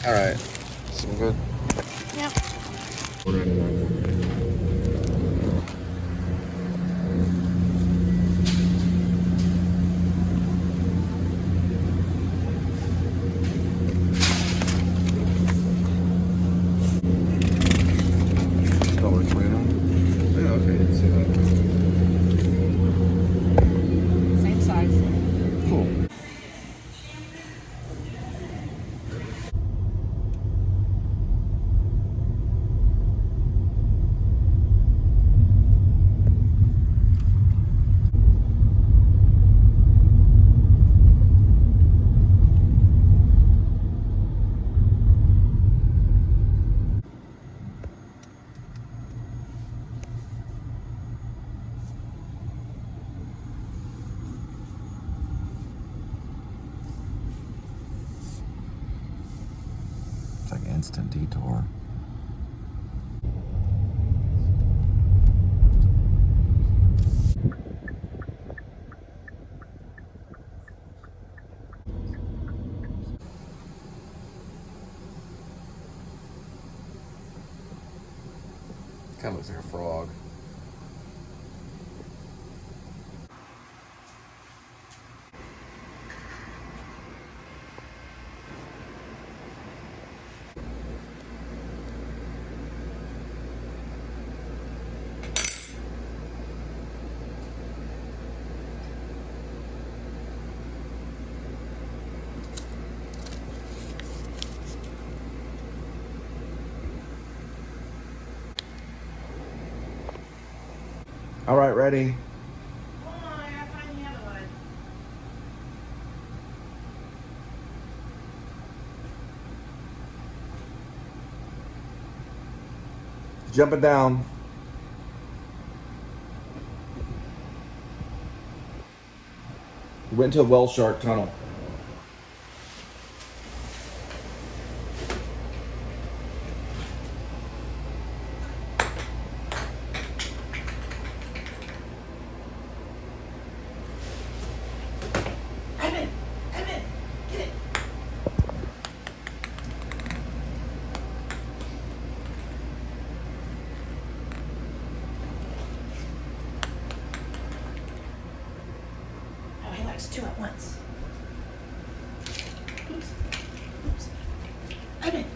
All right. Some good. Yep. Yeah, okay, didn't see that. Same size. Cool. It's like instant detour. Kind of looks like a frog. All right, ready? Hold on, I gotta find the other one. Jumping down. We went to a whale shark tunnel. Edmund! Edmund! Get it! Oh, he likes two at once. Oops. Oops. Edmund!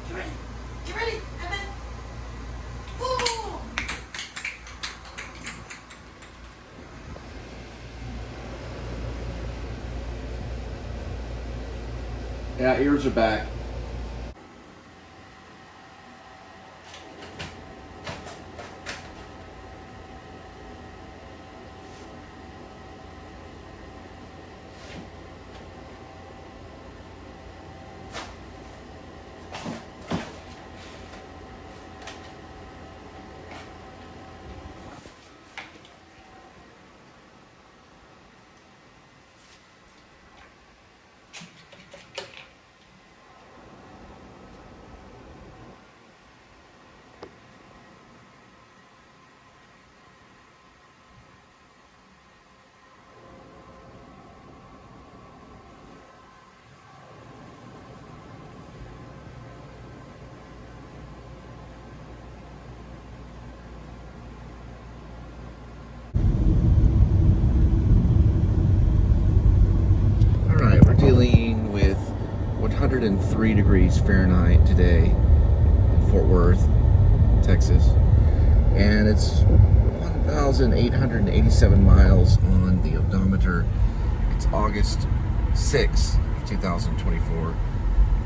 Get ready! Get ready, Edmund! Woo! Yeah, ears are back. Dealing with 103 degrees Fahrenheit today in Fort Worth, Texas, and it's 1,887 miles on the odometer. It's August 6, 2024,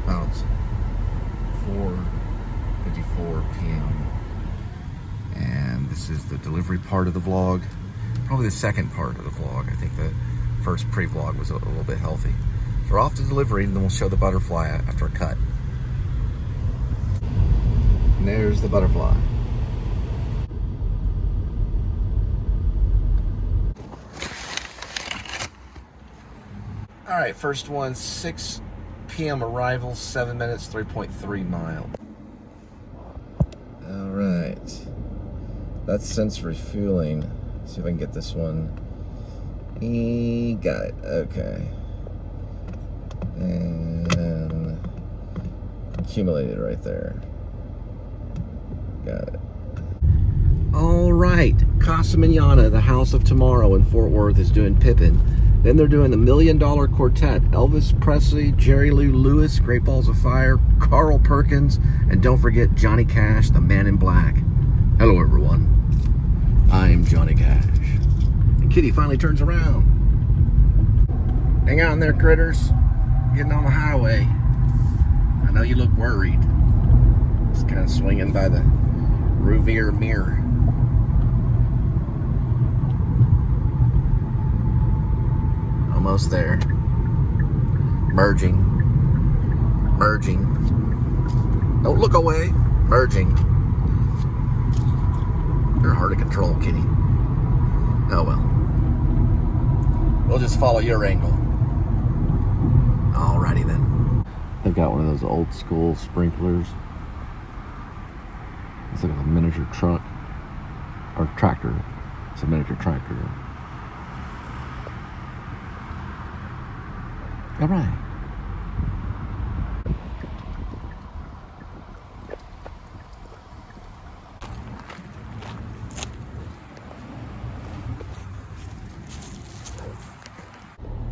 about 4:54 p.m. And this is the delivery part of the vlog, probably the second part of the vlog. I think the first pre-vlog was a little bit healthy. So we're off to delivery, and then we'll show the butterfly after a cut. And there's the butterfly. All right, first one, 6 p.m. arrival, 7 minutes, 3.3 miles. All right. That's since refueling. See if I can get this one. Got it. Okay. And accumulated right there. Got it. All right. Casa Manana, the House of Tomorrow in Fort Worth, is doing Pippin. Then they're doing the $1 Million Quartet. Elvis Presley, Jerry Lee Lewis, Great Balls of Fire, Carl Perkins, and don't forget Johnny Cash, the Man in Black. Hello, everyone. I'm Johnny Cash. And Kitty finally turns around. Hang on there, critters. Getting on the highway. I know you look worried. Just kind of swinging by the rear mirror. Almost there. Merging. Merging. Don't look away. Merging. You're hard to control, Kitty. Oh well. We'll just follow your angle. Alrighty then. They've got one of those old school sprinklers. It's like a miniature truck. Or tractor. It's a miniature tractor. Alright.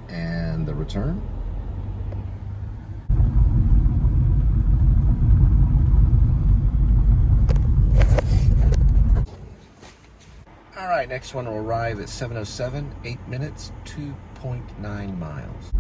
And the return. All right, next one will arrive at 7:07, 8 minutes, 2.9 miles.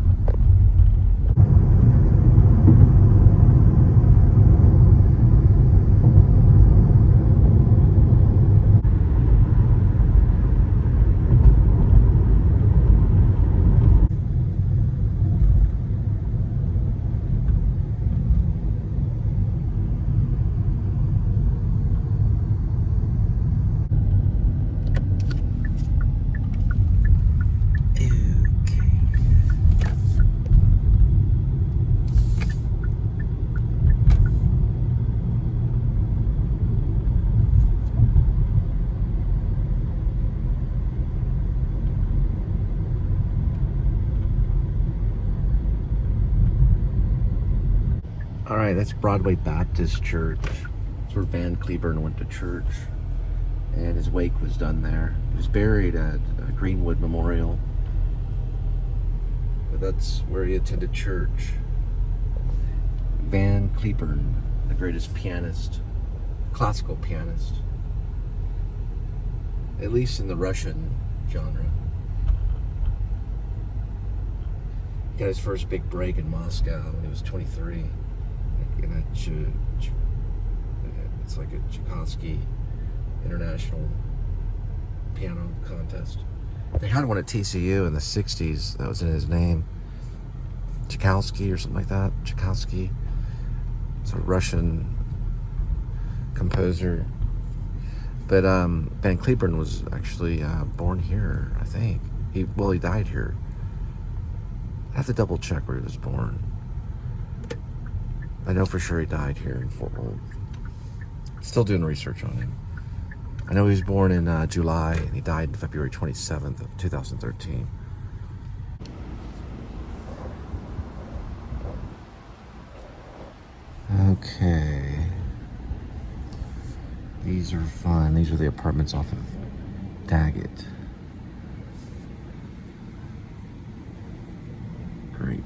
All right, that's Broadway Baptist Church. That's where Van Cliburn went to church, and his wake was done there. He was buried at Greenwood Memorial, but that's where he attended church. Van Cliburn, the greatest pianist, classical pianist, at least in the Russian genre. He got his first big break in Moscow when he was 23. In a it's like a Tchaikovsky International Piano Contest. They had one at TCU in the 60s that was in his name. Tchaikovsky or something like that. Tchaikovsky. It's a Russian composer. But Van Cliburn was actually born here, I think. He died here. I have to double check where he was born. I know for sure he died here in Fort Worth. Still doing research on him. I know he was born in July and he died on February 27th of 2013. Okay. These are fun. These are the apartments off of Daggett. Great.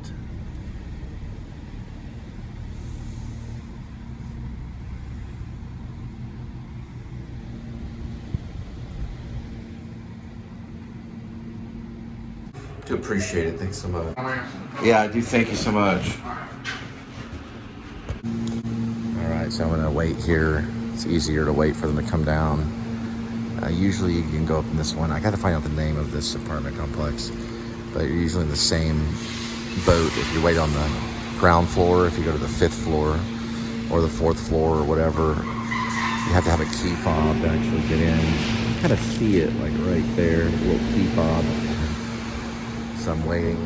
Do appreciate it. Thanks so much. Yeah, I do. Thank you so much. All right, so I'm gonna wait here. It's easier to wait for them to come down. Usually you can go up in this one. I gotta find out the name of this apartment complex, but you're usually in the same boat if you wait on the ground floor. If you go to the 5th floor or the 4th floor or whatever, you have to have a key fob to actually get in. You kind of see it like right there, a little key fob. So I'm waiting.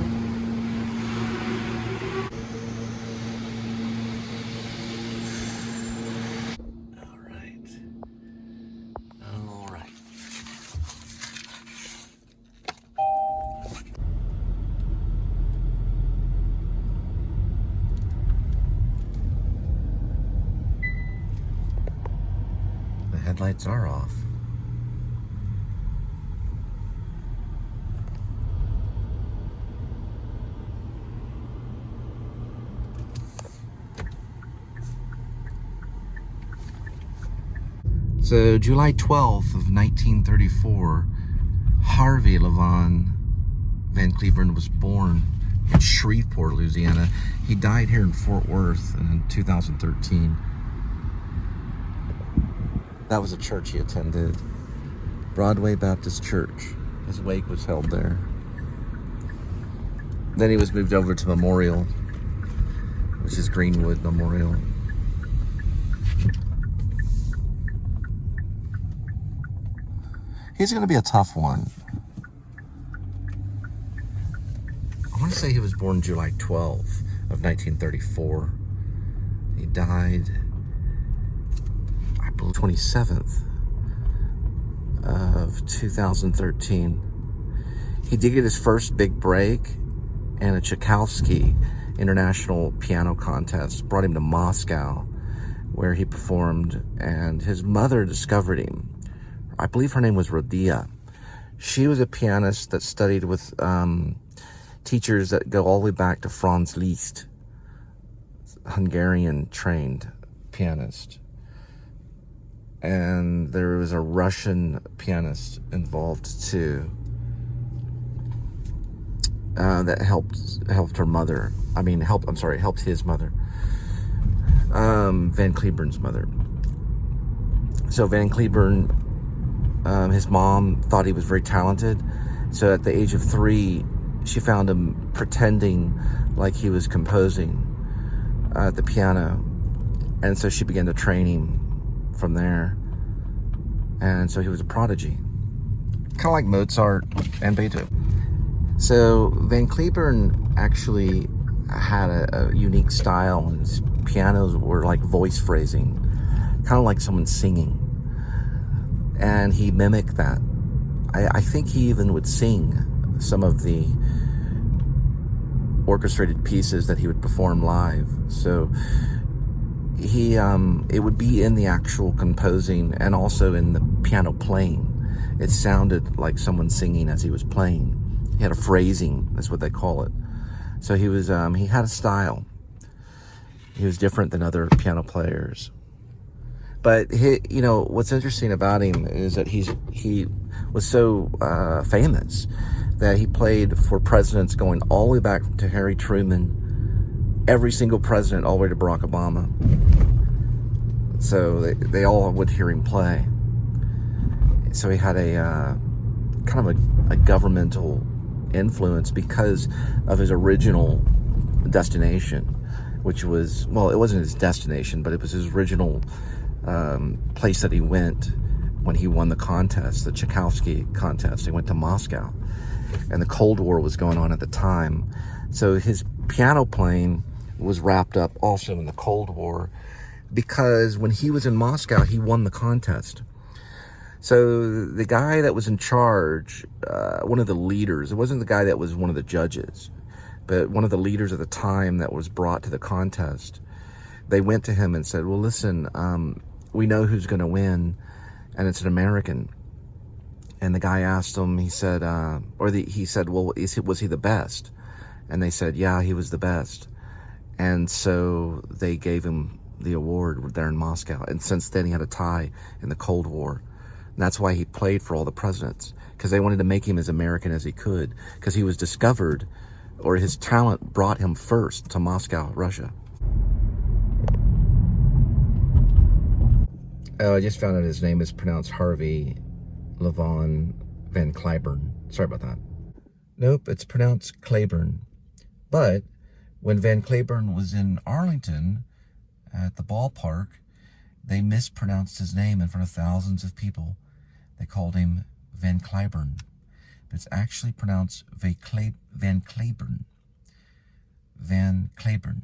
Headlights are off. So July 12th of 1934, Harvey Levon Van Cliburn was born in Shreveport, Louisiana. He died here in Fort Worth in 2013. That was a church he attended, Broadway Baptist Church. His wake was held there. Then he was moved over to Memorial, which is Greenwood Memorial. He's going to be a tough one. I want to say he was born July 12th of 1934. He died, I believe, 27th of 2013. He did get his first big break in a Tchaikovsky International Piano Contest. Brought him to Moscow, where he performed, and his mother discovered him. I believe her name was Rodia. She was a pianist that studied with teachers that go all the way back to Franz Liszt, Hungarian-trained pianist. And there was a Russian pianist involved too, that helped her mother. Helped his mother, Van Cliburn's mother. So Van Cliburn, his mom thought he was very talented. So at the age of 3, she found him pretending like he was composing at the piano. And so she began to train him from there. And so he was a prodigy. Kind of like Mozart and Beethoven. So Van Cliburn actually had a unique style. His pianos were like voice phrasing, kind of like someone singing. And he mimicked that. I think he even would sing some of the orchestrated pieces that he would perform live. So he, it would be in the actual composing and also in the piano playing. It sounded like someone singing as he was playing. He had a phrasing, that's what they call it. So he was, he had a style. He was different than other piano players. But what's interesting about him is that he was so famous that he played for presidents going all the way back to Harry Truman, every single president, all the way to Barack Obama. So they all would hear him play. So he had a kind of a governmental influence because of his original destination, which was, well, it wasn't his destination, but it was his original place that he went when he won the contest, the Tchaikovsky contest. He went to Moscow, and the Cold War was going on at the time. So his piano playing was wrapped up also in the Cold War, because when he was in Moscow, he won the contest. So the guy that was in charge, one of the leaders, it wasn't the guy that was one of the judges, but one of the leaders at the time that was brought to the contest, they went to him and said, well, listen, we know who's going to win, and it's an American. And the guy asked him, he said, he said, well, was he the best? And they said, yeah, he was the best. And so they gave him the award there in Moscow. And since then, he had a tie in the Cold War. And that's why he played for all the presidents, because they wanted to make him as American as he could, because he was discovered, or his talent brought him first to Moscow, Russia. Oh, I just found out his name is pronounced Harvey Levon Van Cliburn. Sorry about that. Nope, it's pronounced Cliburn. But when Van Cliburn was in Arlington at the ballpark, they mispronounced his name in front of thousands of people. They called him Van Cliburn. But it's actually pronounced Van Cliburn. Van Cliburn.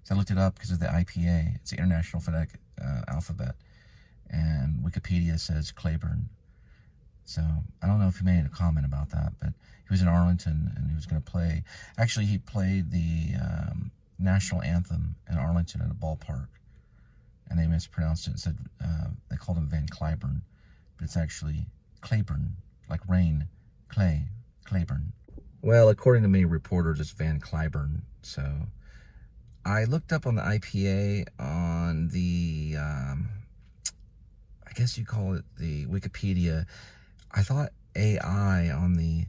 So I looked it up because of the IPA. It's the International Phonetic Alphabet. And Wikipedia says Cliburn. So I don't know if he made a comment about that, but he was in Arlington and he was going to play. Actually, he played the national anthem in Arlington at a ballpark. and they mispronounced it and said, they called him Van Cliburn, but it's actually Cliburn, like rain, clay, Cliburn. Well, according to many reporters, it's Van Cliburn. So I looked up on the IPA on the, I guess you call it the Wikipedia. I thought AI on the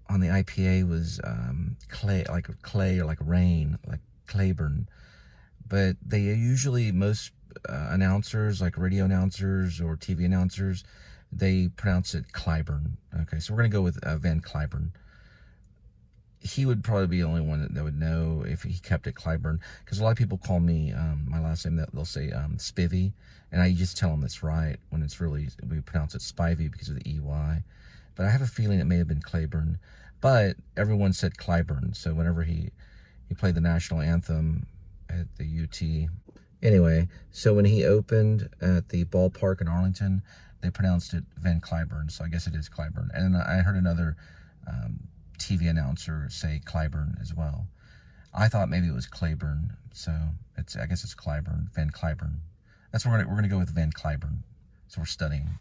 IPA was clay, or like rain, like Cliburn. But they usually, most announcers, like radio announcers or TV announcers, they pronounce it Cliburn. Okay, so we're going to go with Van Cliburn. He would probably be the only one that would know if he kept it Cliburn, because a lot of people call me my last name, they'll say Spivey, and I just tell them that's right when it's really, we pronounce it Spivey because of the EY. But I have a feeling it may have been Cliburn, but everyone said Cliburn. So whenever he played the national anthem at the UT, anyway, so when he opened at the ballpark in Arlington, they pronounced it Van Cliburn, so I guess it is Cliburn. And I heard another TV announcer say Cliburn as well. I thought maybe it was Cliburn, so I guess it's Cliburn, Van Cliburn. That's what we're gonna go with, Van Cliburn. So we're studying.